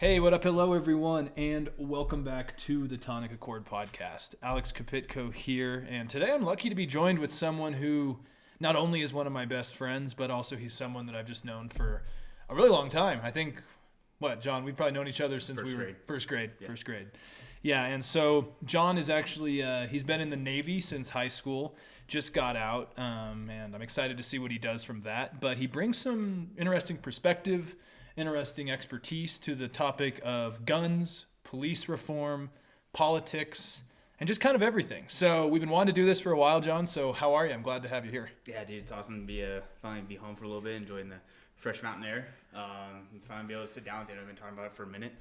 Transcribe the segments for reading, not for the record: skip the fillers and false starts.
Hey, what up? Hello, everyone, and welcome back to the Tonic Accord podcast. Alex Kapitko here, and today I'm lucky to be joined with someone who not only is one of my best friends, but also he's someone that I've just known for a really long time. I think, John, we've probably known each other since we were first grade. Yeah, and so Jon is actually, he's been in the Navy since high school, just got out, and I'm excited to see what he does from that. But he brings some interesting perspective, interesting expertise to the topic of guns, police reform, politics, and just kind of everything. So we've been wanting to do this for a while, Jon. So how are you? I'm glad to have you here. Yeah, dude, it's awesome to finally be home for a little bit, enjoying the fresh mountain air. And finally be able to sit down with you. I've been talking about it for a minute,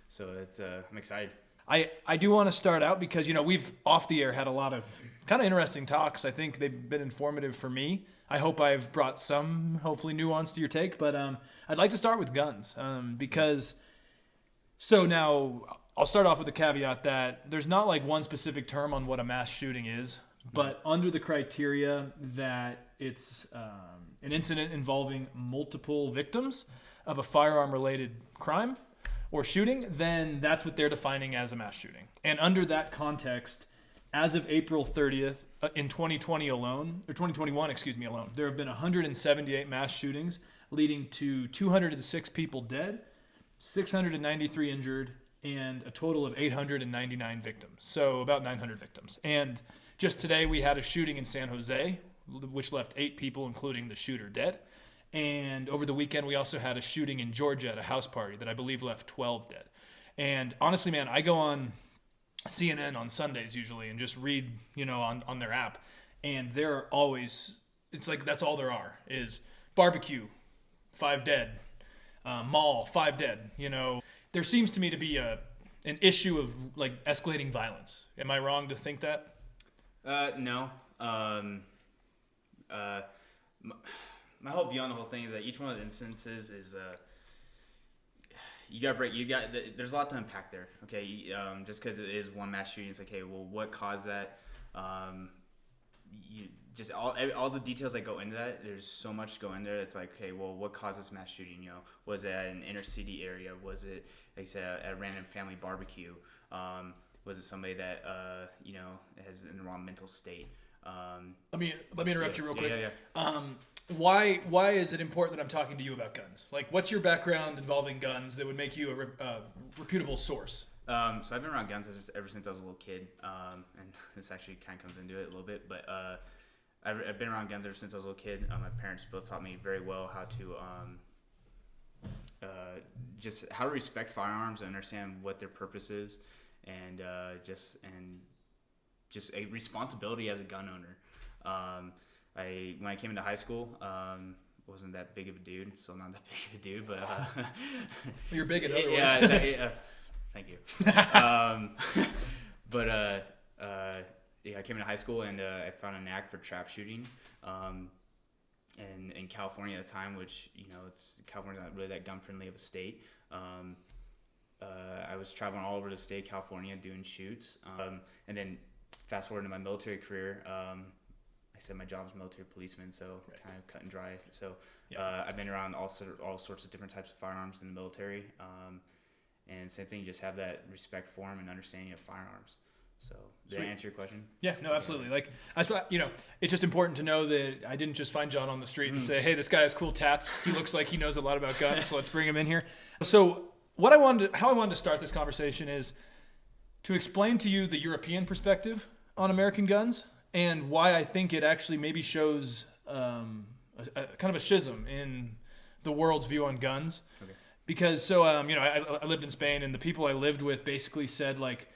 so it's I'm excited. I do want to start out because, we've off the air had a lot of kind of interesting talks. I think they've been informative for me. I hope I've brought some, hopefully, nuance to your take. But I'd like to start with guns because so now I'll start off with the caveat that there's not like one specific term on what a mass shooting is, but under the criteria that it's an incident involving multiple victims of a firearm-related crime or shooting, then that's what they're defining as a mass shooting. And under that context, as of April 30th, in 2020 alone, or 2021, alone, there have been 178 mass shootings, leading to 206 people dead, 693 injured, and a total of 899 victims. So about 900 victims. And just today, we had a shooting in San Jose, which left 8 people, including the shooter, dead. And over the weekend, we also had a shooting in Georgia at a house party that I believe left 12 dead. And honestly, man, I go on CNN on Sundays usually and just read, on their app. And there are always, it's like that's all there are, is barbecue, 5 dead, mall, 5 dead. There seems to me to be an issue of like escalating violence. Am I wrong to think that? No. My whole view on the whole thing is that each one of the instances is there's a lot to unpack there. Okay, just because it is one mass shooting, it's like, okay, well, what caused that? All the details that go into that. There's so much to go in there. It's like, okay, well, what caused this mass shooting? Was it at an inner city area? Was it, like I said, a random family barbecue? Was it somebody that has in the wrong mental state? Let me interrupt you real quick. Yeah. Why is it important that I'm talking to you about guns? Like, what's your background involving guns that would make you a reputable source? So I've been around guns ever since I was a little kid, and this actually kind of comes into it a little bit. But I've been around guns ever since I was a little kid. My parents both taught me very well how to just how to respect firearms and understand what their purpose is, and just a responsibility as a gun owner. When I came into high school, wasn't that big of a dude. Still not that big of a dude, but you're big in other ways. Yeah, thank you. I came into high school and I found a knack for trap shooting. And in California at the time, which California's not really that gun friendly of a state. I was traveling all over the state of California doing shoots, and then fast forward to my military career. I said my job is military policeman, so kind of cut and dry. So I've been around all sorts of different types of firearms in the military, and same thing, just have that respect for them and understanding of firearms. So did I answer your question? Yeah, no, absolutely. Like it's just important to know that I didn't just find Jon on the street and say, hey, this guy has cool tats. He looks like he knows a lot about guns, so let's bring him in here. So how I wanted to start this conversation is to explain to you the European perspective on American guns, and why I think it actually maybe shows a kind of a schism in the world's view on guns. Okay. Because I lived in Spain, and the people I lived with basically said, like,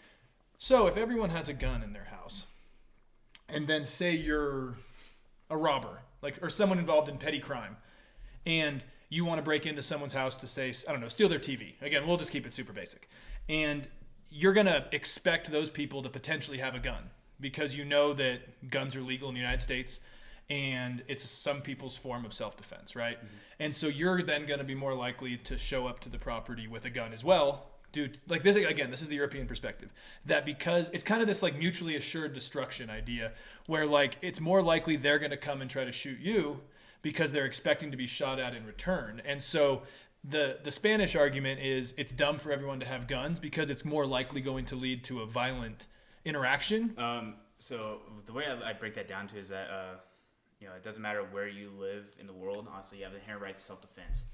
so if everyone has a gun in their house, and then say you're a robber, or someone involved in petty crime, and you want to break into someone's house to say, I don't know, steal their TV. Again, we'll just keep it super basic. And you're going to expect those people to potentially have a gun, because you know that guns are legal in the United States and it's some people's form of self-defense, right? Mm-hmm. And so you're then going to be more likely to show up to the property with a gun as well. Dude, like this, again, this is the European perspective, that because it's kind of this like mutually assured destruction idea where like it's more likely they're going to come and try to shoot you because they're expecting to be shot at in return. And so The Spanish argument is it's dumb for everyone to have guns because it's more likely going to lead to a violent interaction. So the way I break that down to is that it doesn't matter where you live in the world. Honestly, you have the inherent right to self-defense.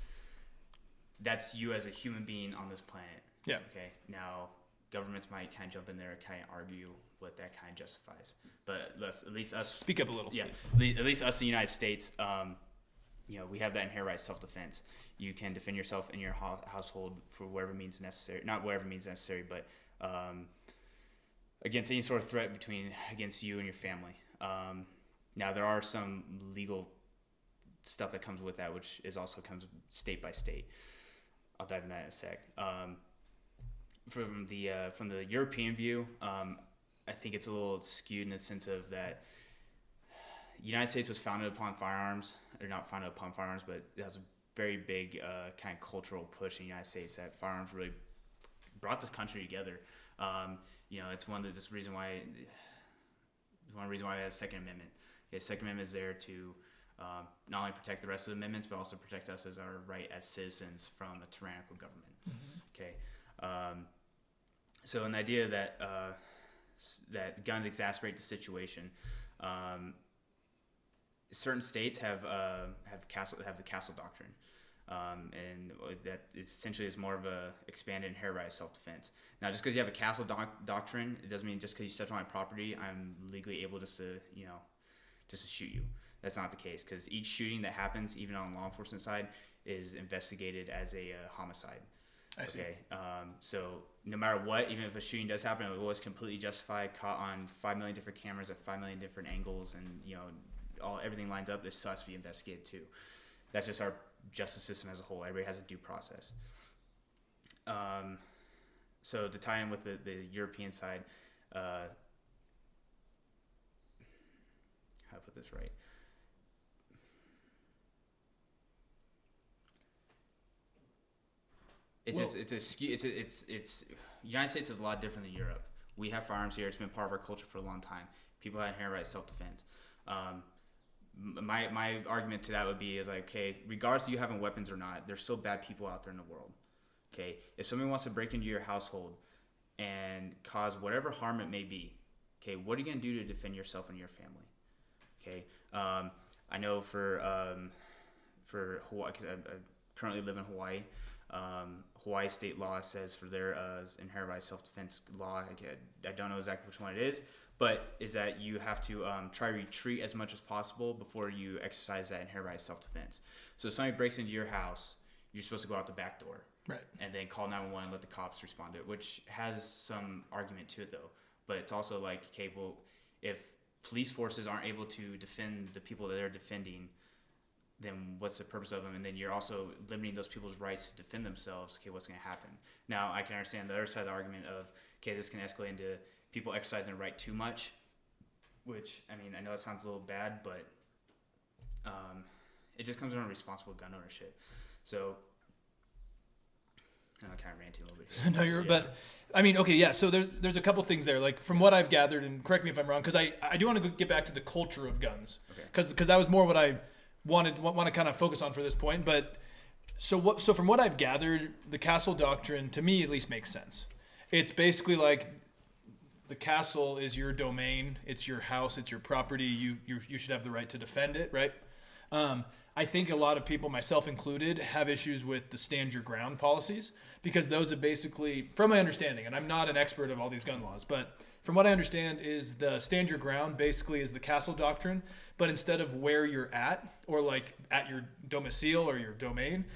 That's you as a human being on this planet. Yeah. Okay. Now, governments might kind of jump in there and kind of argue what that kind of justifies. But at least us. Speak up a little. Yeah. At least us in the United States, we have that inherent right to self-defense. You can defend yourself in your household for whatever means necessary. Not whatever means necessary, but against any sort of threat against you and your family. Now, there are some legal stuff that comes with that, which comes state by state. I'll dive into that in a sec. From the European view, I think it's a little skewed in the sense of that the United States was founded upon firearms, or not founded upon firearms, but it has a very big kind of cultural push in the United States that firearms really brought this country together. It's one reason why we have a Second Amendment. The Second Amendment is there to not only protect the rest of the amendments, but also protect us as our right as citizens from a tyrannical government. Mm-hmm. Okay. So an idea that that guns exacerbate the situation. Certain states have the castle doctrine, and that essentially is more of a expanded inherent right of self-defense. Now, just because you have a castle doctrine, it doesn't mean just because you stepped on my property, I'm legally able just to shoot you. That's not the case, because each shooting that happens, even on the law enforcement side, is investigated as a homicide. I see. Okay. So no matter what, even if a shooting does happen, it was completely justified, caught on 5 million different cameras at 5 million different angles, and everything lines up. This has to be investigated too. That's just our justice system as a whole. Everybody has a due process. So to tie in with the European side, how to put this right? It's United States is a lot different than Europe. We have firearms here. It's been part of our culture for a long time. People have inherent right to self-defense. My argument to that would be okay, regardless of you having weapons or not, there's still bad people out there in the world. Okay, if somebody wants to break into your household and cause whatever harm it may be, okay, what are you gonna do to defend yourself and your family? Okay, I know for Hawaii, because I currently live in Hawaii. Hawaii state law says for their inherent right self-defense law, I don't know exactly which one it is, but is that you have to try to retreat as much as possible before you exercise that inherent right self-defense. So if somebody breaks into your house, you're supposed to go out the back door. Right. And then call 911 and let the cops respond to it, which has some argument to it though. But it's also if police forces aren't able to defend the people that they're defending, then what's the purpose of them? And then you're also limiting those people's rights to defend themselves. Okay, what's going to happen? Now, I can understand the other side of the argument of, okay, this can escalate into people exercising their right too much, which, I know it sounds a little bad, but it just comes from responsible gun ownership. So, I kind of ranting a little bit here. No, you're, yeah. But, okay, yeah, so there's a couple things there. From what I've gathered, and correct me if I'm wrong, because I do want to get back to the culture of guns. Okay. Because that was more what I want to kind of focus on for this point. But so from what I've gathered, the castle doctrine to me at least makes sense. It's basically the castle is your domain, it's your house, it's your property. You should have the right to defend it, right? I think a lot of people, myself included, have issues with the stand your ground policies, because those are basically, from my understanding, and I'm not an expert of all these gun laws, but from what I understand is the stand your ground basically is the castle doctrine, but instead of where you're at, or at your domicile or your domain,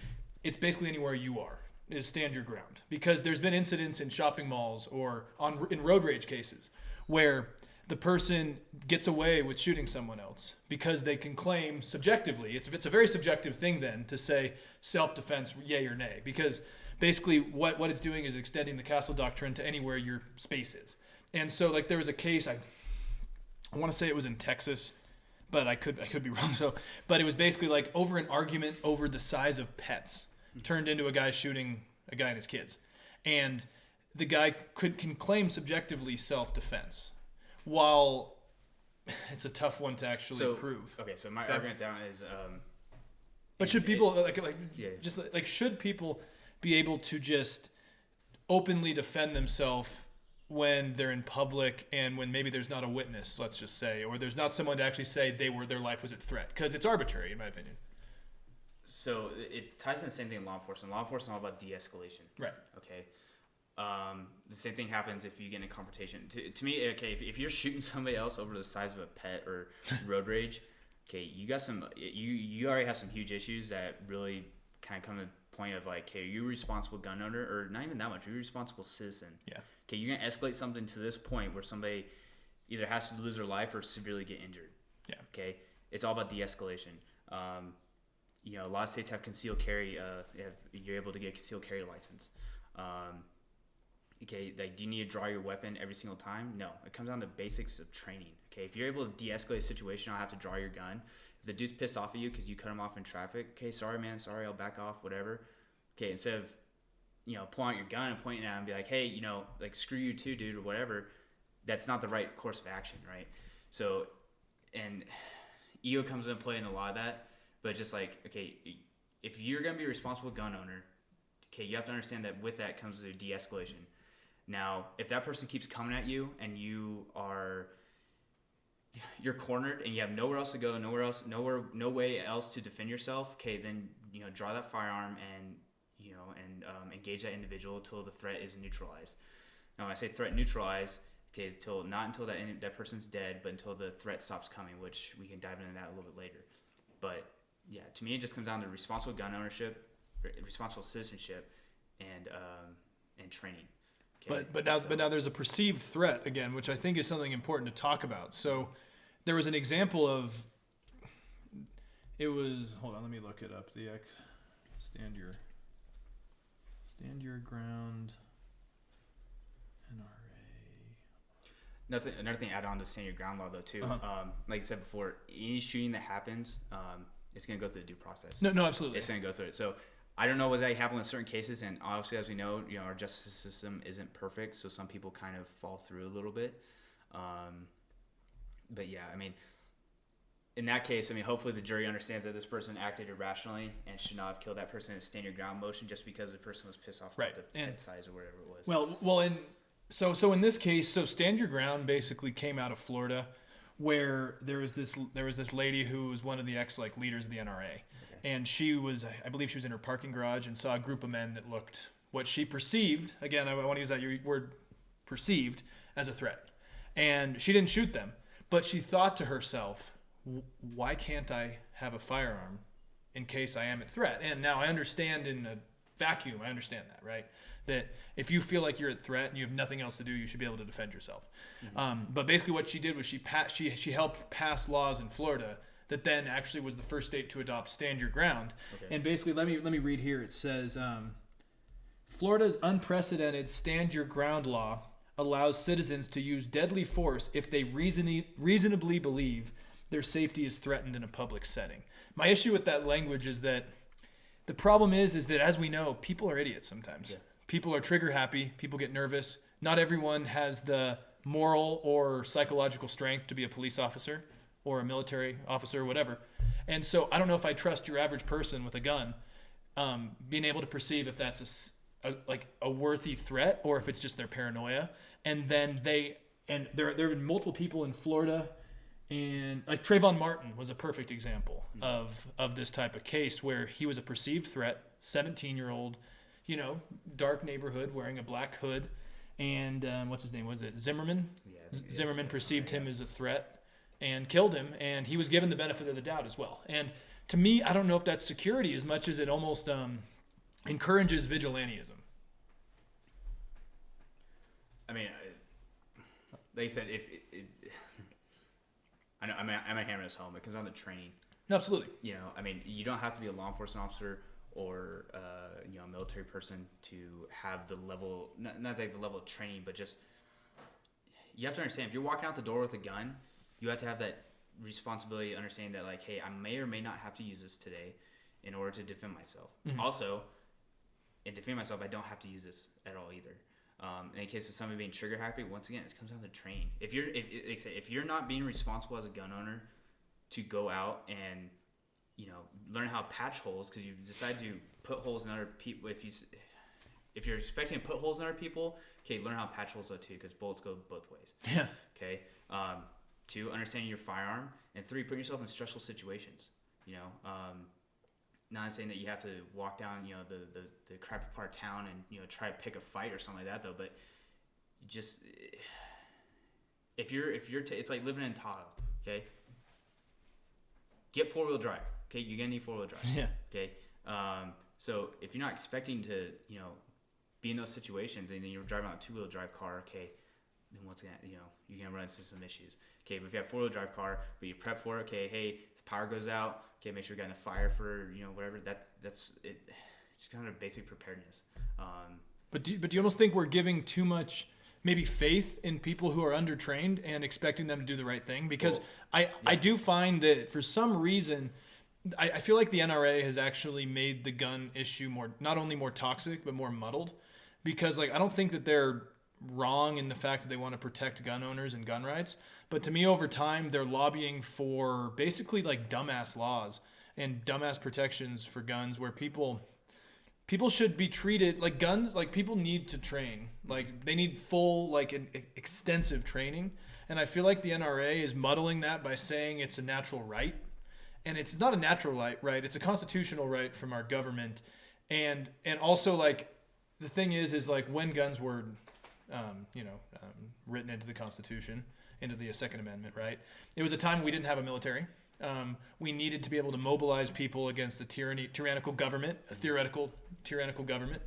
it's basically anywhere you are is stand your ground. Because there's been incidents in shopping malls or in road rage cases where the person gets away with shooting someone else because they can claim subjectively, it's a very subjective thing then to say self-defense, yay or nay, because basically what it's doing is extending the castle doctrine to anywhere your space is. And so there was a case, I want to say it was in Texas, but I could be wrong. But it was basically over an argument over the size of pets turned into a guy shooting a guy and his kids. And the guy can claim subjectively self-defense, while it's a tough one to actually prove. Okay, so my argument down is But should people should people be able to just openly defend themselves when they're in public and when maybe there's not a witness, let's just say, or there's not someone to actually say their life was at threat? Because it's arbitrary, in my opinion. So it ties in the same thing in law enforcement. Law enforcement is all about de-escalation. Right. Okay. The same thing happens if you get in a confrontation. To me, okay, if you're shooting somebody else over the size of a pet or road rage, okay, you got some. You already have some huge issues that really kind of come to the point of like, hey, are you a responsible gun owner, or not even that much? Are you a responsible citizen? Yeah. Okay, you're gonna escalate something to this point where somebody either has to lose their life or severely get injured. Yeah. Okay, it's all about de-escalation. A lot of states have concealed carry. You're able to get a concealed carry license. Okay, like, do you need to draw your weapon every single time? No, it comes down to basics of training. Okay, if you're able to de-escalate a situation, I'll have to draw your gun. If the dude's pissed off at you because you cut him off in traffic, okay, sorry man, sorry, I'll back off, whatever. Okay, instead of pulling out your gun and pointing at him and be like, hey, like, screw you too, dude, or whatever. That's not the right course of action, right? So, and ego comes into play in a lot of that. But just like, okay, if you're going to be a responsible gun owner, okay, you have to understand that with that comes the de-escalation. Now, if that person keeps coming at you and you're cornered and you have nowhere else to go, no way else to defend yourself, okay, then, draw that firearm and engage that individual until the threat is neutralized. Now, when I say threat neutralized, okay, not until that person's dead, but until the threat stops coming, which we can dive into that a little bit later. But yeah, to me, it just comes down to responsible gun ownership, responsible citizenship, and training. Okay? But now there's a perceived threat again, which I think is something important to talk about. So there was an example of hold on, let me look it up. Stand your ground. NRA. Another thing to add on to stand your ground law though too. Like I said before, any shooting that happens, it's going to go through the due process. No, absolutely. It's going to go through it. So I don't know what's happening in certain cases, and obviously, as we know, our justice system isn't perfect, so some people kind of fall through a little bit. But yeah, I mean, in that case, I mean, hopefully the jury understands that this person acted irrationally and should not have killed that person in a stand your ground motion just because the person was pissed off about the head size or whatever it was. Well, and so in this case, stand your ground basically came out of Florida, where there was this lady who was one of the leaders of the NRA. And I believe she was in her parking garage and saw a group of men that looked what she perceived, again, I want to use that word perceived, as a threat. And she didn't shoot them, but she thought to herself, why can't I have a firearm in case I am at threat? And now I understand in a vacuum, I understand that, right? That if you feel like you're at threat and you have nothing else to do, you should be able to defend yourself. Mm-hmm. But basically what she did was she helped pass laws in Florida that then actually was the first state to adopt stand your ground. Okay. And basically, let me read here. It says, Florida's unprecedented stand your ground law allows citizens to use deadly force if they reasonably believe their safety is threatened in a public setting. My issue with that language is that the problem is that, as we know, people are idiots sometimes. Yeah. People are trigger happy. People get nervous. Not everyone has the moral or psychological strength to be a police officer or a military officer or whatever. And so I don't know if I trust your average person with a gun being able to perceive if that's a worthy threat or if it's just their paranoia. And then there have been multiple people in Florida, and like Trayvon Martin was a perfect example of this type of case where he was a perceived threat, 17-year-old, dark neighborhood wearing a black hood. And what's his name? Was it Zimmerman? Yeah, Zimmerman perceived him as a threat and killed him, and he was given the benefit of the doubt as well. And to me, I don't know if that's security as much as it almost encourages vigilantism. I mean, like I said, I'm gonna hammer this home. It comes down to training. No, absolutely. I mean, you don't have to be a law enforcement officer or a military person to have the level, not like the level of training, but just you have to understand if you're walking out the door with a gun, you have to have that responsibility, understanding that like, hey, I may or may not have to use this today in order to defend myself. Mm-hmm. Also, in defending myself, I don't have to use this at all either. In the case of somebody being trigger happy, once again, it comes down to training. If you're not being responsible as a gun owner to go out and learn how to patch holes, because you decide to put holes in other people. If you're expecting to put holes in other people, okay, learn how to patch holes though too, because bullets go both ways. Yeah. Okay. 2, understanding your firearm, and 3, putting yourself in stressful situations. Not saying that you have to walk down, the crappy part of town and try to pick a fight or something like that though, but just if you're it's like living in Tahoe. Okay. Get 4-wheel drive. Okay, you're gonna need 4-wheel drive. Yeah. Okay. So if you're not expecting to, be in those situations, and then you're driving on a 2-wheel drive car, okay, then what's gonna, you're gonna run into some issues. Okay, but if you have a 4-wheel drive car, but you prep for it, okay, hey, if the power goes out, okay, make sure you're getting a fire for, whatever. That's it. Just kind of basic preparedness. But do you almost think we're giving too much maybe faith in people who are undertrained and expecting them to do the right thing? Because I do find that for some reason, I feel like the NRA has actually made the gun issue not only more toxic, but more muddled. Because I don't think that they're wrong in the fact that they want to protect gun owners and gun rights. But to me, over time, they're lobbying for basically dumbass laws and dumbass protections for guns where people should be treated like guns. People need to train. They need full, extensive training. And I feel like the NRA is muddling that by saying it's a natural right. And it's not a natural right. It's a constitutional right from our government. And also, the thing is when guns were, written into the Constitution, into the Second Amendment, right? It was a time we didn't have a military. We needed to be able to mobilize people against a tyrannical government, a theoretical tyrannical government.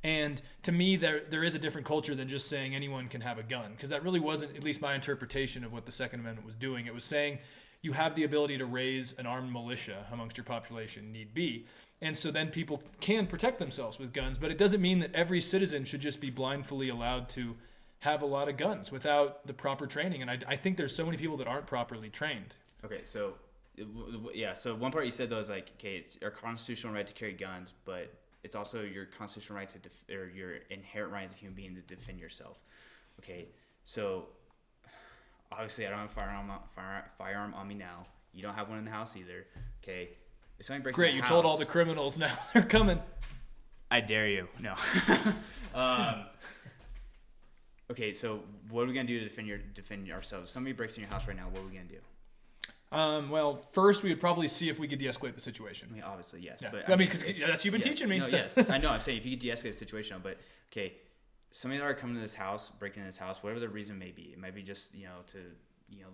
And to me, there is a different culture than just saying anyone can have a gun, because that really wasn't, at least my interpretation of what the Second Amendment was doing. It was saying you have the ability to raise an armed militia amongst your population, need be. And so then people can protect themselves with guns, but it doesn't mean that every citizen should just be blindly allowed to have a lot of guns without the proper training. And I think there's so many people that aren't properly trained. Okay, so so one part you said though is okay, it's your constitutional right to carry guns, but it's also your constitutional right or your inherent right as a human being to defend yourself. Okay, so obviously I don't have a firearm on me now. You don't have one in the house either. Okay, if somebody breaks Great, in the you house, told all the criminals now they're coming. I dare you. No. Okay, so what are we gonna do to defend ourselves? If somebody breaks in your house right now, what are we gonna do? Well, first we would probably see if we could de-escalate the situation. I mean, obviously, yes. Yeah. But because that's you've been teaching me. No, so. Yes, I know. I'm saying if you could de-escalate the situation, but okay, somebody's already coming to this house, breaking in this house, whatever the reason may be. It might be just to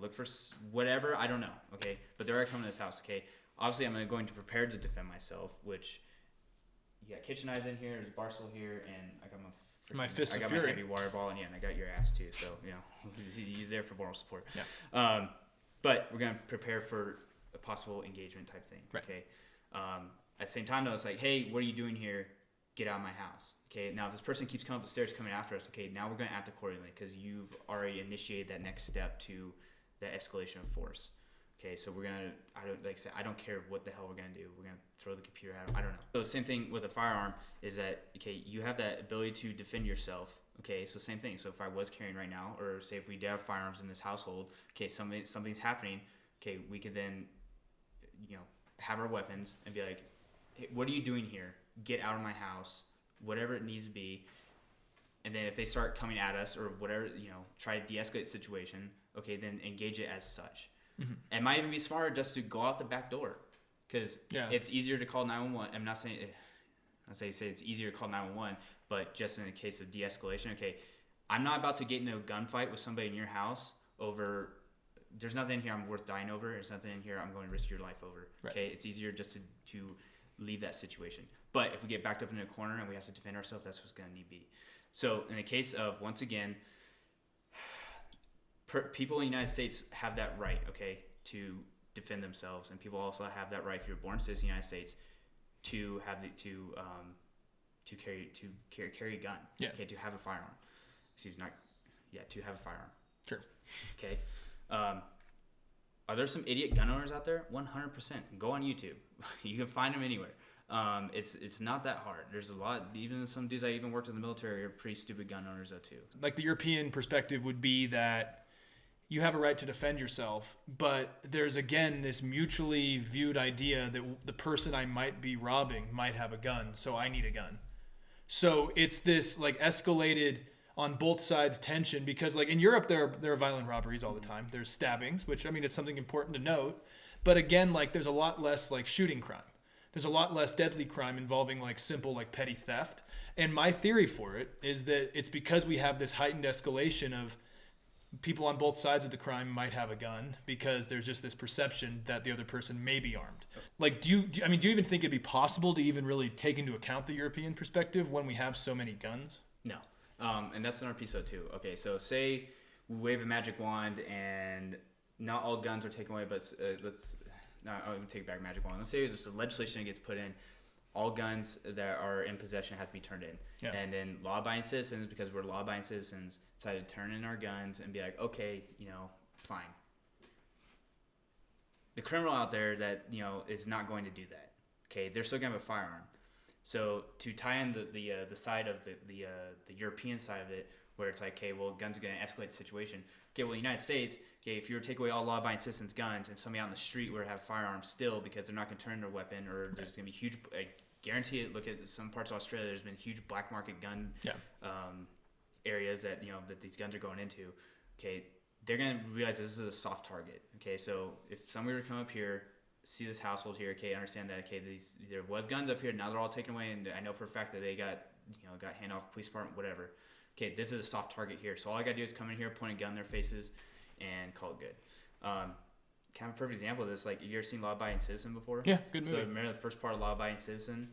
look for whatever. I don't know. Okay, but they're already coming to this house. Okay, obviously I'm going to prepare to defend myself. Which you got kitchen knives in here, there's a bar stool here, and I got my fist I of got fury. my heavy water ball, and I got your ass too. So you're there for moral support. Yeah. But we're gonna prepare for a possible engagement type thing. Right. Okay. At the same time though, it's hey, what are you doing here? Get out of my house. Okay. Now if this person keeps coming up the stairs, coming after us, okay, now we're gonna act accordingly because you've already initiated that next step to that escalation of force. Okay, so we're gonna, I don't care what the hell we're gonna do. We're gonna throw the computer at them. I don't know. So same thing with a firearm is that, okay, you have that ability to defend yourself. Okay, so same thing. So if I was carrying right now, or say if we did have firearms in this household, okay, something's happening. Okay, we could then, have our weapons and be hey, what are you doing here? Get out of my house, whatever it needs to be. And then if they start coming at us or whatever, try to de-escalate the situation. Okay, then engage it as such. Mm-hmm. It might even be smarter just to go out the back door, because it's easier to call 911. I'm not saying say it's easier to call 911, but just in the case of de-escalation, okay, I'm not about to get into a gunfight with somebody in your house over. There's nothing in here I'm worth dying over. There's nothing in here I'm going to risk your life over. Right. Okay, it's easier just to leave that situation. But if we get backed up in a corner and we have to defend ourselves, that's what's going to need to be. So in the case of, once again, people in the United States have that right, okay, to defend themselves, and people also have that right, if you're a born citizen in the United States, to have to carry a gun, okay, to have a firearm. To have a firearm. Sure. Okay. Are there some idiot gun owners out there? 100%. Go on YouTube. You can find them anywhere. It's not that hard. There's a lot. Even some dudes I even worked in the military are pretty stupid gun owners though too. The European perspective would be that you have a right to defend yourself, but there's again this mutually viewed idea that the person I might be robbing might have a gun, so I need a gun. So it's this like escalated on both sides tension, because like in Europe there are violent robberies all the time. There's stabbings, which I mean it's something important to note, but again like there's a lot less like shooting crime. There's a lot less deadly crime involving like simple like petty theft. And my theory for it is that it's because we have this heightened escalation of people on both sides of the crime might have a gun, because there's just this perception that the other person may be armed. Like, do you even think it'd be possible to even really take into account the European perspective when we have so many guns? No. And that's another piece of it too. Okay, so say we wave a magic wand and not all guns are taken away, but I'm gonna take back magic wand. Let's say there's a legislation that gets put in. All guns that are in possession have to be turned in. Yeah. And then law-abiding citizens, because we're law-abiding citizens, decided to turn in our guns and be like, okay, fine. The criminal out there that, is not going to do that. Okay, they're still going to have a firearm. So to tie in the side of the European side of it, where it's like, okay, well, guns are going to escalate the situation. Okay, well, the United States, okay, if you were to take away all law-abiding citizens' guns and somebody out in the street were to have firearms still because they're not going to turn their weapon, or there's going to be huge, I guarantee it, look at some parts of Australia, there's been huge black market gun areas that, that these guns are going into. Okay, they're going to realize this is a soft target. Okay, so if somebody were to come up here, see this household here, okay, understand that, okay, there was guns up here, now they're all taken away, and I know for a fact that they got handoff, police department, whatever. Okay, this is a soft target here. So all I got to do is come in here, point a gun in their faces, and call it good. Kind of a perfect example of this, like, you ever seen Law Abiding Citizen before? Yeah, good movie. So remember the first part of Law Abiding Citizen?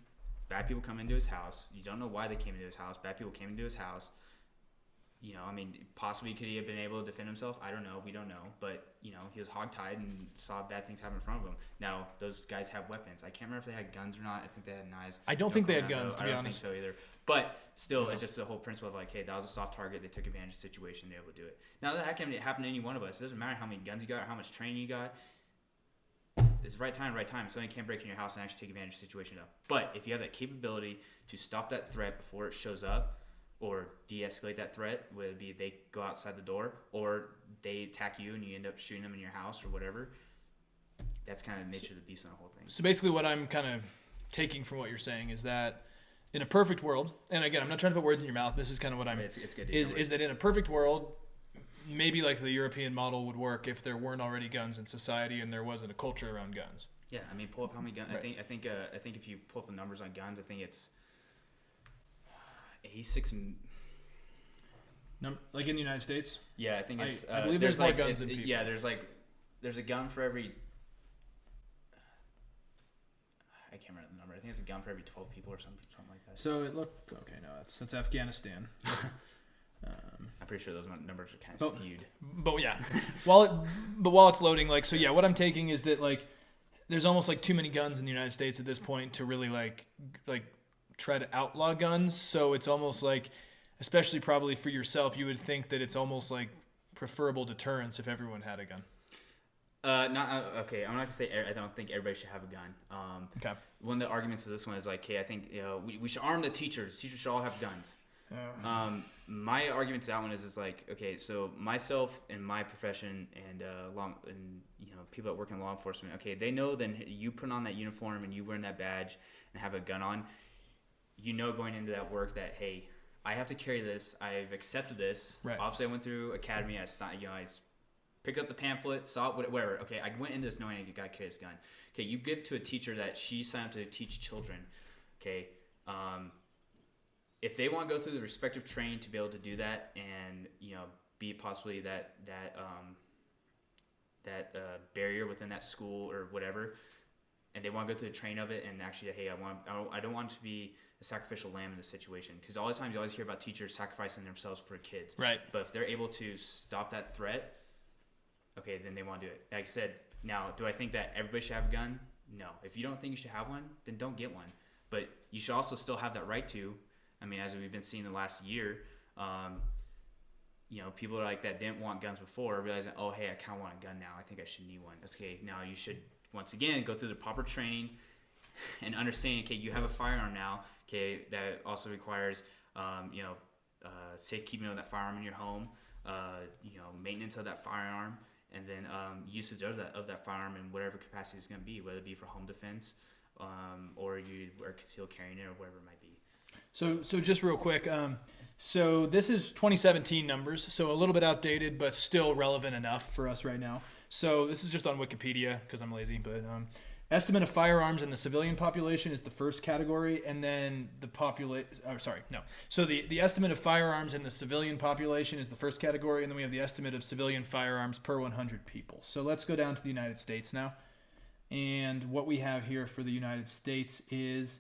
Bad people come into his house. You don't know why they came into his house. Bad people came into his house. Possibly could he have been able to defend himself? I don't know. We don't know. But, he was hogtied and saw bad things happen in front of him. Now, those guys have weapons. I can't remember if they had guns or not. I think they had knives. I don't think they had guns, to be honest. I don't think so either. But still, it's just the whole principle of like, hey, that was a soft target. They took advantage of the situation. They were able to do it. Now, that can happen to any one of us. It doesn't matter how many guns you got or how much training you got. It's the right time, right time. Somebody can't break in your house and actually take advantage of the situation. But if you have that capability to stop that threat before it shows up, or de-escalate that threat, whether it be they go outside the door or they attack you and you end up shooting them in your house or whatever, that's kind of the nature of the beast on the whole thing. So basically what I'm kind of taking from what you're saying is that in a perfect world, and again, I'm not trying to put words in your mouth, this is kind of what I'm, it's good is that in a perfect world, maybe like the European model would work if there weren't already guns in society and there wasn't a culture around guns. Yeah, pull up how many guns. Right. I think if you pull up the numbers on guns, I think it's 86. Like in the United States? Yeah, I think it's. I believe there's more guns than people. Yeah, there's a gun for every. I can't remember the number. I think it's a gun for every 12 people or something like that. So it looked okay. No, that's Afghanistan. I'm pretty sure those numbers are kind of skewed. But yeah, while it's loading, like, so yeah, what I'm taking is that like there's almost like too many guns in the United States at this point to really like try to outlaw guns. So it's almost like, especially probably for yourself, you would think that it's almost like preferable deterrence if everyone had a gun. Okay. I'm not gonna say I don't think everybody should have a gun. Okay. One of the arguments of this one is like, hey, I think we should arm the teachers. Teachers should all have guns. My argument to that one is like, okay, so myself and my profession and people that work in law enforcement, okay, they know then you put on that uniform and you wearing that badge and have a gun on, going into that work that, hey, I have to carry this. I've accepted this. Right. Obviously, I went through academy. I signed, I picked up the pamphlet, saw it, whatever. Okay, I went into this knowing I got to carry this gun. Okay, you give to a teacher that she signed up to teach children. Okay, if they want to go through the respective training to be able to do that, and be possibly that barrier within that school or whatever, and they want to go through the training of it, and actually, hey, I don't want to be a sacrificial lamb in this situation, because all the times you always hear about teachers sacrificing themselves for kids. Right. But if they're able to stop that threat, okay, then they want to do it. Like I said, now, do I think that everybody should have a gun? No. If you don't think you should have one, then don't get one. But you should also still have that right to. As we've been seeing the last year, people are like that didn't want guns before, realizing, oh, hey, I kind of want a gun now. I think I should need one. Okay, now you should, once again, go through the proper training and understanding, okay, you have a firearm now. Okay, that also requires, safekeeping of that firearm in your home. maintenance of that firearm, and then usage of that firearm in whatever capacity it's going to be, whether it be for home defense, or you are concealed carrying it, or whatever it might be. So just real quick, so this is 2017 numbers, so a little bit outdated, but still relevant enough for us right now. So this is just on Wikipedia because I'm lazy, but estimate of firearms in the civilian population is the first category, and then So the estimate of firearms in the civilian population is the first category, and then we have the estimate of civilian firearms per 100 people. So let's go down to the United States now. And what we have here for the United States is,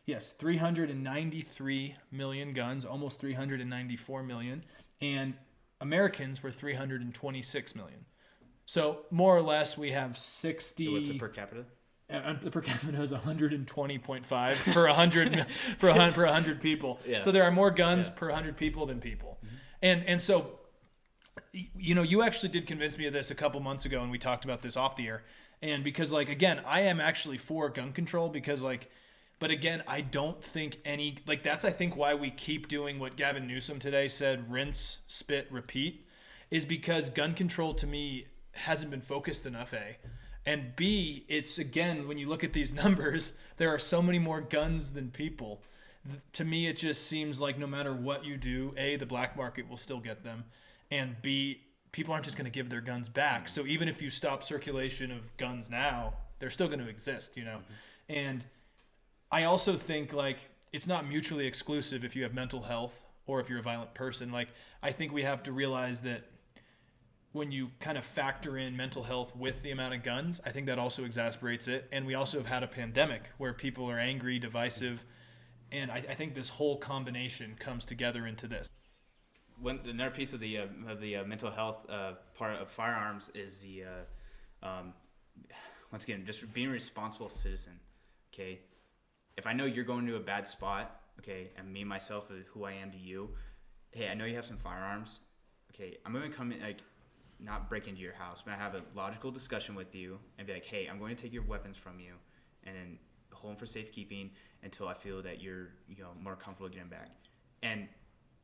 393 million guns, almost 394 million, and Americans were 326 million. So more or less, we have 60. So what's the per capita? The per capita is 120.5 per 100 per 100 people. Yeah. So there are more guns per 100 people than people, and so you actually did convince me of this a couple months ago, and we talked about this off the air. And because again, I am actually for gun control because but again, I don't think that's I think why we keep doing what Gavin Newsom today said: rinse, spit, repeat, is because gun control to me hasn't been focused enough, A. And B, it's, again, when you look at these numbers, there are so many more guns than people. To me, it just seems like no matter what you do, A, the black market will still get them, and B, people aren't just going to give their guns back. So even if you stop circulation of guns now, they're still going to exist, And I also think, it's not mutually exclusive if you have mental health or if you're a violent person. I think we have to realize that when you kind of factor in mental health with the amount of guns, I think that also exasperates it. And we also have had a pandemic where people are angry, divisive, and I think this whole combination comes together into this. Another piece of the mental health part of firearms is the once again, just being a responsible citizen. Okay, if I know you're going to a bad spot, okay, and me myself, who I am to you, hey, I know you have some firearms. Okay, I'm going to come in, not break into your house, but I have a logical discussion with you and be like, hey, I'm going to take your weapons from you and then hold them for safekeeping until I feel that you're more comfortable getting back. And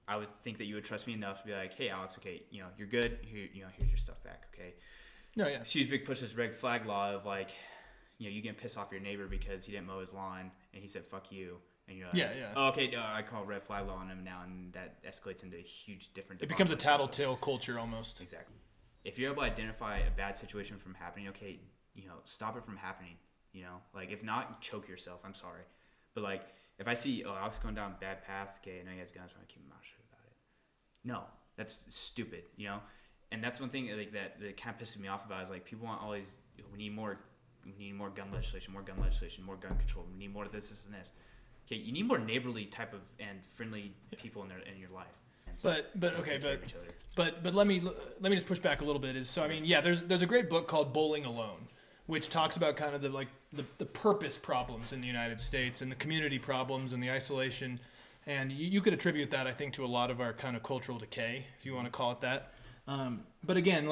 I would think that you would trust me enough to be like, hey, Alex, okay, you're good. Here, here's your stuff back, okay? No, yeah. She's big push this red flag law of you getting pissed off your neighbor because he didn't mow his lawn and he said fuck you. And you're like, yeah. Oh, okay, no, I call red flag law on him now, and that escalates into a huge different. It becomes a tattletale culture almost. Exactly. If you're able to identify a bad situation from happening, okay, stop it from happening. If not, choke yourself. I'm sorry, but if I see Alex going down a bad path, okay, I know he has guns, but I keep my mouth shut about it. No, that's stupid. And that's one thing that kind of pisses me off about is people want all these. We need more gun legislation, more gun control. We need more of this, and this. Okay, you need more neighborly type of and friendly people in your life. So but let me just push back a little bit. There's a great book called Bowling Alone, which talks about kind of the purpose problems in the United States and the community problems and the isolation, and you could attribute that, I think, to a lot of our kind of cultural decay, if you want to call it that. But again,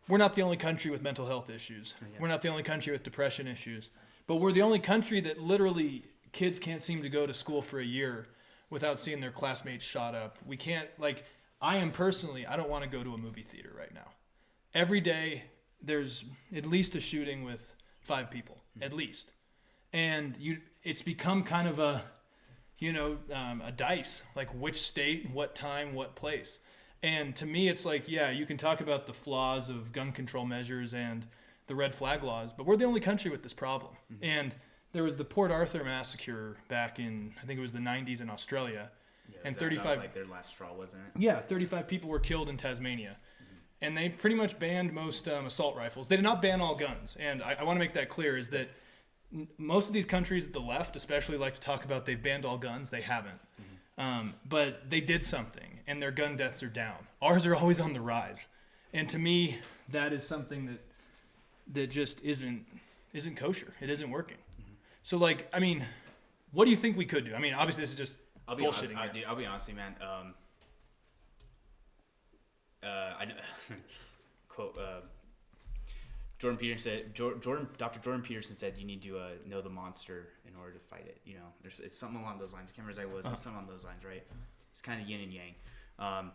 we're not the only country with mental health issues. Yeah. We're not the only country with depression issues, but we're the only country that literally kids can't seem to go to school for a year without seeing their classmates shot up. We can't, I don't want to go to a movie theater right now. Every day there's at least a shooting with 5 people, at least. And it's become kind of a dice, which state, what time, what place. And to me, it's you can talk about the flaws of gun control measures and the red flag laws, but we're the only country with this problem. Mm-hmm. And there was the Port Arthur massacre back in, I think it was the 90s in Australia. Yeah, and that 35 was their last straw, wasn't it? Yeah, 35 people were killed in Tasmania. Mm-hmm. And they pretty much banned most assault rifles. They did not ban all guns. And I want to make that clear is that most of these countries at the left especially like to talk about they've banned all guns. They haven't. Mm-hmm. But they did something, and their gun deaths are down. Ours are always on the rise. And to me, that is something that just isn't kosher. It isn't working. So, what do you think we could do? Obviously, this is just bullshitting. I'll be honest with you, man. I know, quote, Dr. Jordan Peterson said you need to know the monster in order to fight it. It's something along those lines. I can't remember exactly what it was, but something along those lines, right? It's kind of yin and yang.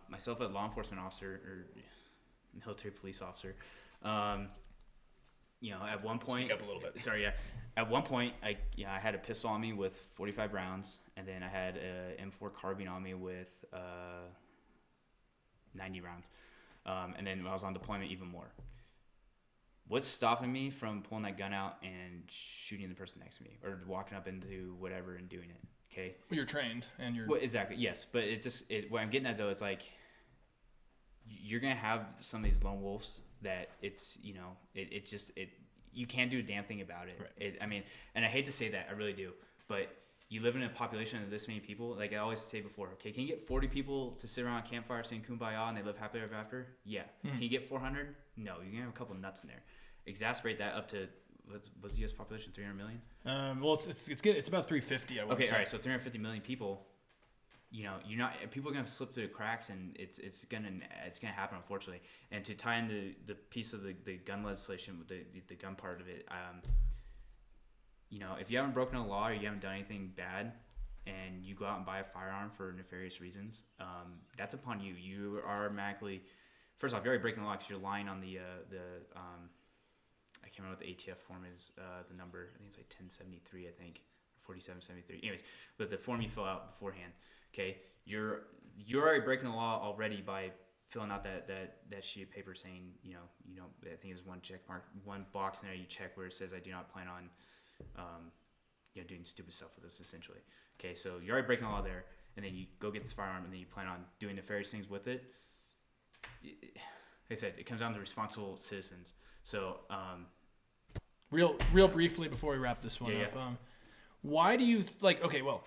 Myself as a law enforcement officer or military police officer, at one point, Speak up a little bit. Sorry, yeah. At one point, I had a pistol on me with 45 rounds, and then I had a M4 carbine on me with 90 rounds, and then when I was on deployment, even more. What's stopping me from pulling that gun out and shooting the person next to me, or walking up into whatever and doing it? Okay. Well, you're trained, and you're. Well, exactly. Yes, but what I'm getting at though, it's like you're gonna have some of these lone wolves that you can't do a damn thing about it. Right. And I hate to say that, I really do, but you live in a population of this many people. Like I always say before, okay, can you get 40 people to sit around a campfire saying kumbaya and they live happily ever after? Yeah. Can you get 400? No, you're gonna have a couple nuts in there. Exasperate that up to what's the U.S. population? 300 million. Well, it's about 350. I would say. Okay, all right. So 350 million people. People are gonna slip through the cracks, and it's gonna happen, unfortunately. And to tie into the piece of the gun legislation with the gun part of it, if you haven't broken a law or you haven't done anything bad, and you go out and buy a firearm for nefarious reasons, that's upon you. You are automatically, first off, you're already breaking the law because you're lying on the I can't remember what the ATF form is. The number, I think it's like 1073, I think, 4773. Anyways, but the form you fill out beforehand. Okay, you're already breaking the law already by filling out that sheet of paper saying, I think there's one check mark, one box in there you check where it says I do not plan on, doing stupid stuff with this, essentially. Okay, so you're already breaking the law there, and then you go get this firearm, and then you plan on doing nefarious things with it. Like I said, it comes down to responsible citizens. So, real briefly before we wrap this one up, yeah. Why do you okay? Well,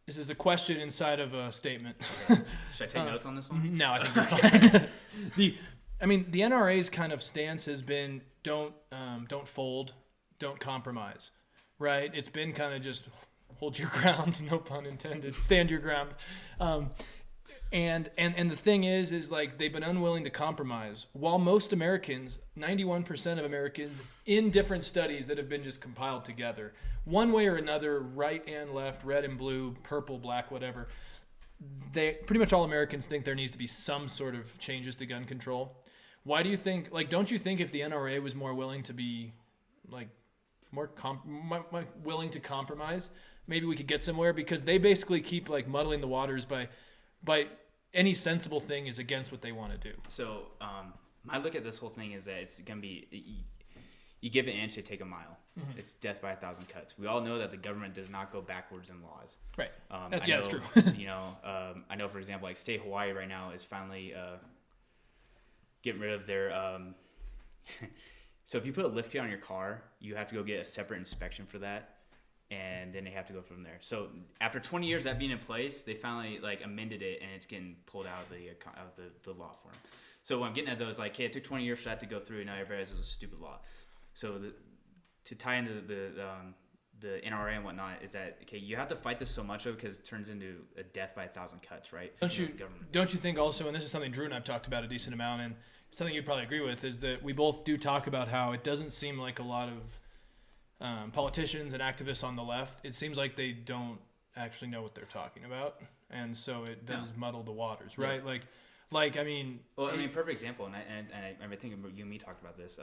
this is a question inside of a statement. Okay. Should I take notes on this one? No, I think you're fine. The NRA's kind of stance has been don't fold, don't compromise, right? It's been kind of just hold your ground, no pun intended, stand your ground. And the thing is like they've been unwilling to compromise. While most Americans, 91% of Americans, in different studies that have been just compiled together, one way or another, right and left, red and blue, purple, black, whatever, they pretty much all Americans think there needs to be some sort of changes to gun control. Why do you think? Don't you think if the NRA was more willing to be, more willing to compromise, maybe we could get somewhere? Because they basically keep muddling the waters by any sensible thing is against what they want to do. So my look at this whole thing is that it's going to be, you give an inch, you take a mile. Mm-hmm. It's death by 1,000 cuts. We all know that the government does not go backwards in laws. Right. That's true. I know, for example, state of Hawaii right now is finally getting rid of their... So if you put a lift kit on your car, you have to go get a separate inspection for that. And then they have to go from there. So after 20 years that being in place, they finally amended it, and it's getting pulled out of the law form. So what I'm getting at though is it took 20 years for that to go through, and now everybody has a stupid law. So to tie into the NRA and whatnot is that you have to fight this so much because it turns into a death by 1,000 cuts, right? Don't you think also, and this is something Drew and I've talked about a decent amount, and something you'd probably agree with, is that we both do talk about how it doesn't seem like a lot of politicians and activists on the left, it seems like they don't actually know what they're talking about, and so it does muddle the waters, right? Yeah. Perfect example, and I think you and me talked about this.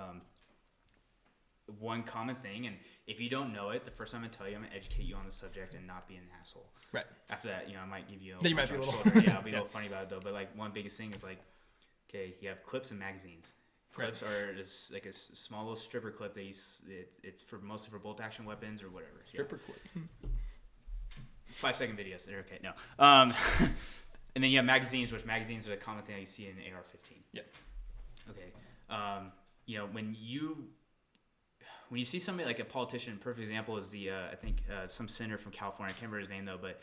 One common thing, and if you don't know it, the first time I tell you, I'm gonna educate you on the subject and not be an asshole. Right. After that, I might give you. Then you might be a little. I'll be a little funny about it though. But one biggest thing is you have clips and magazines. Clips are just a small little stripper clip. It's for mostly for bolt action weapons or whatever. Stripper clip. 5-second videos. They're okay. No. And then you have magazines, which magazines are a common thing that you see in AR-15. Yeah. Okay. When you see somebody like a politician, perfect example is I think some senator from California. I can't remember his name though, but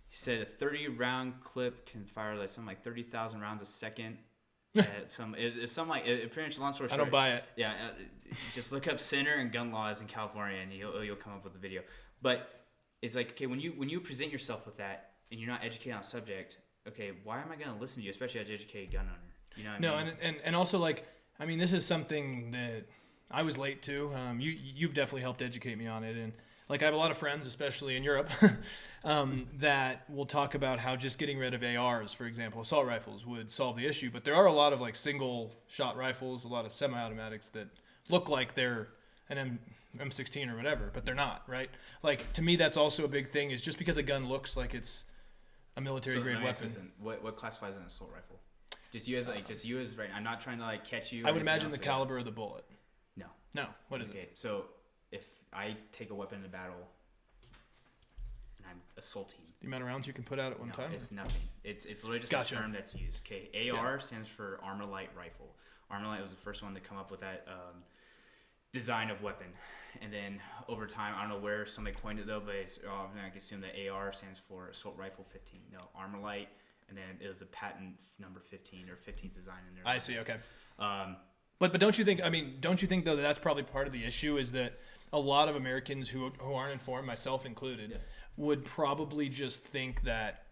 he said a 30-round clip can fire 30,000 rounds a second. Pretty much long story short. I don't buy it. Yeah, just look up center and gun laws in California, and you'll come up with the video. But it's when you present yourself with that, and you're not educated on the subject, why am I going to listen to you, especially as an educated gun owner? You know what I mean? And also this is something that I was late to. You've definitely helped educate me on it, and Like I have a lot of friends, especially in Europe, that will talk about how just getting rid of ARs, for example, assault rifles, would solve the issue. But there are a lot of like single shot rifles, a lot of semi-automatics that look like they're an M16 or whatever, but they're not, right? Like to me, that's also a big thing. Is just because a gun looks like it's a military grade weapon. What classifies an assault rifle? Just you as right. I'm not trying to like catch you. I would imagine the caliber of the bullet. No. What is it? Okay, so if I take a weapon into battle and I'm assaulting, the amount of rounds you can put out at one time? It's nothing. It's literally just a term that's used. Okay, AR stands for Armor Light Rifle. Armor Light was the first one to come up with that design of weapon. And then over time, I don't know where somebody coined it though, but I can assume that AR stands for Assault Rifle 15. No, Armor Light, and then it was a patent number 15 or 15th design in there. I see. Okay. But don't you think? I mean, don't you think though that that's probably part of the issue is that a lot of Americans who aren't informed, myself included, would probably just think that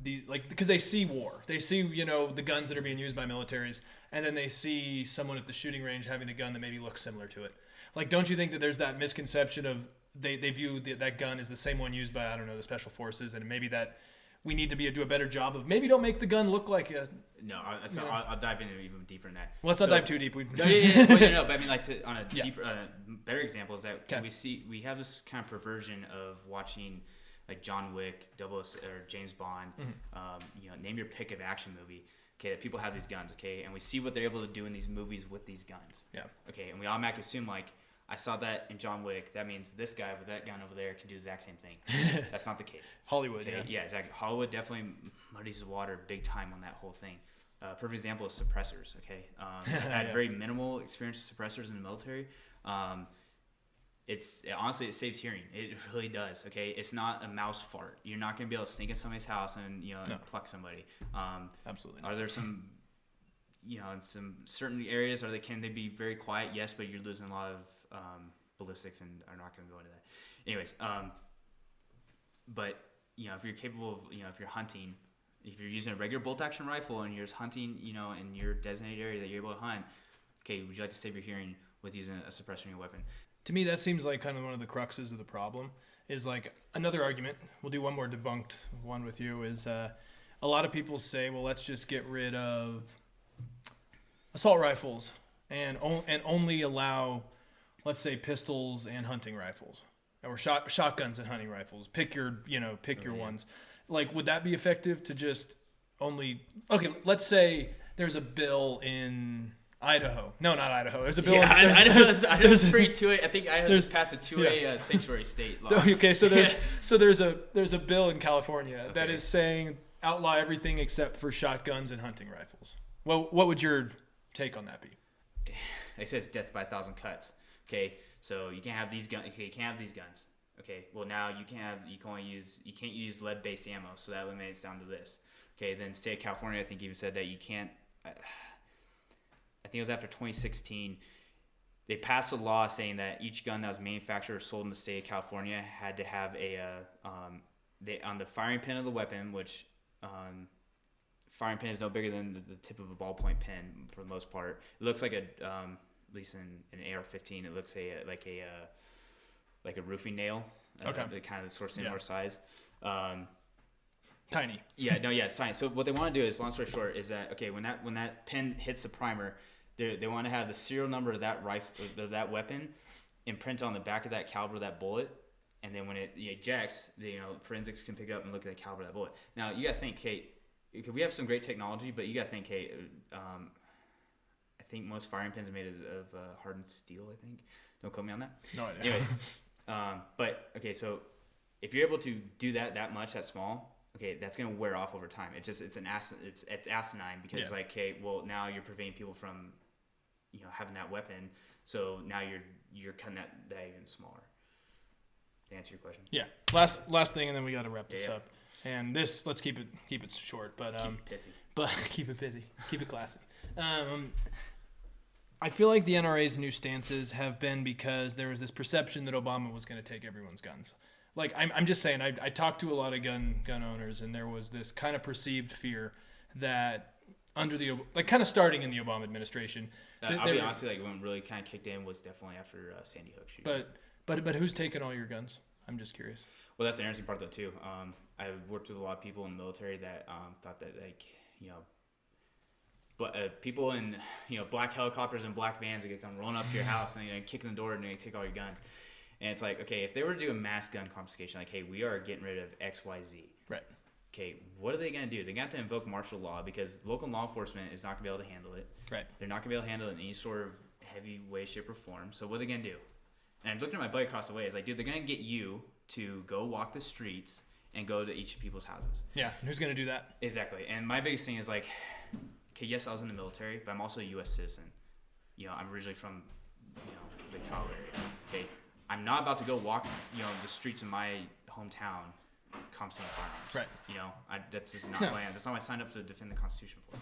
because they see war, they see the guns that are being used by militaries, and then they see someone at the shooting range having a gun that maybe looks similar to it. Like, don't you think that there's that misconception of they view that gun as the same one used by the special forces, and maybe that we need to do a better job of maybe don't make the gun look like a. No, I'll dive into even deeper than that. Well, let's not dive too deep. But I mean, like on a deeper, better example is that we have this kind of perversion of watching like John Wick, or James Bond, name your pick of action movie. Okay, that people have these guns. Okay, and we see what they're able to do in these movies with these guns. Yeah. Okay, and we automatically assume like I saw that in John Wick. That means this guy with that gun over there can do the exact same thing. That's not the case. Hollywood, yeah, exactly. Hollywood definitely muddies the water big time on that whole thing. Perfect example is suppressors. Okay, I've had very minimal experience with suppressors in the military. Honestly, it saves hearing. It really does. Okay, it's not a mouse fart. You're not gonna be able to sneak in somebody's house and pluck somebody. Absolutely. Are there some in some certain areas can they be very quiet? Yes, but you're losing a lot of ballistics and are not going to go into that. Anyways, but if you're capable of if you're hunting, if you're using a regular bolt action rifle and you're just hunting in your designated area that you're able to hunt, okay, would you like to save your hearing with using a suppressor in your weapon? To me, that seems like kind of one of the cruxes of the problem. Is like another argument. We'll do one more debunked one with you. Is a lot of people say, well, let's just get rid of assault rifles and only allow, let's say, pistols and hunting rifles, or shotguns and hunting rifles. Pick your ones. Like, would that be effective to just only? Okay, let's say there's a bill in Idaho. No, not Idaho. There's a bill. Yeah, Idaho's free 2A. I think Idaho just passed a 2A sanctuary state law. Okay, so there's a bill in California that is saying outlaw everything except for shotguns and hunting rifles. Well, what would your take on that be? It says death by 1,000 cuts. Okay, so you can't have these guns. Okay, you can't have these guns. Okay, well now you can't use lead-based ammo, so that limits down to this. Okay, then state of California, I think even said that you can't. I think it was after 2016. They passed a law saying that each gun that was manufactured or sold in the state of California had to have on the firing pin of the weapon, which firing pin is no bigger than the tip of a ballpoint pen for the most part. It looks like at least in an AR-15, it looks like a roofing nail. Okay. Kind of sort of similar size. Tiny. It's tiny. So what they want to do is, long story short, is that when that pin hits the primer, they want to have the serial number of that rifle, of that weapon, imprint on the back of that caliber of that bullet, and then when it ejects, forensics can pick it up and look at the caliber of that bullet. Now you got to think, we have some great technology, but you got to think, I think most firing pins are made of hardened steel. I think. Don't quote me on that. No idea. Anyways, so if you're able to do that much, that small. Okay, that's gonna wear off over time. It's asinine because now you're preventing people from, having that weapon. So now you're cutting that even smaller. To answer your question. Yeah. Last thing, and then we got to wrap this up. And this, let's keep it short, but keep it pithy, keep it classy. I feel like the NRA's new stances have been because there was this perception that Obama was going to take everyone's guns. Like, I'm just saying, I talked to a lot of gun owners, and there was this kind of perceived fear that kind of starting in the Obama administration. I'll be honest with you, when it really kind of kicked in was definitely after Sandy Hook shooting. But who's taking all your guns? I'm just curious. Well, that's the interesting part though too. I worked with a lot of people in the military that thought that people in black helicopters and black vans are gonna come rolling up to your house and kick in the door and they take all your guns. And it's like, okay, if they were to do a mass gun confiscation, like, hey, we are getting rid of X, Y, Z. Right. Okay, what are they gonna do? They're gonna have to invoke martial law because local law enforcement is not gonna be able to handle it. Right. They're not gonna be able to handle it in any sort of heavy way, shape, or form. So what are they gonna do? And I'm looking at my buddy across the way. It's like, dude, they're gonna get you to go walk the streets and go to each people's houses. Yeah, and who's going to do that? Exactly. And my biggest thing is like, okay, yes, I was in the military, but I'm also a U.S. citizen. I'm originally from, the Tahoe area. Okay, I'm not about to go walk, the streets of my hometown confiscating firearms. Right. That's just not my plan. That's not what I signed up to defend the Constitution for.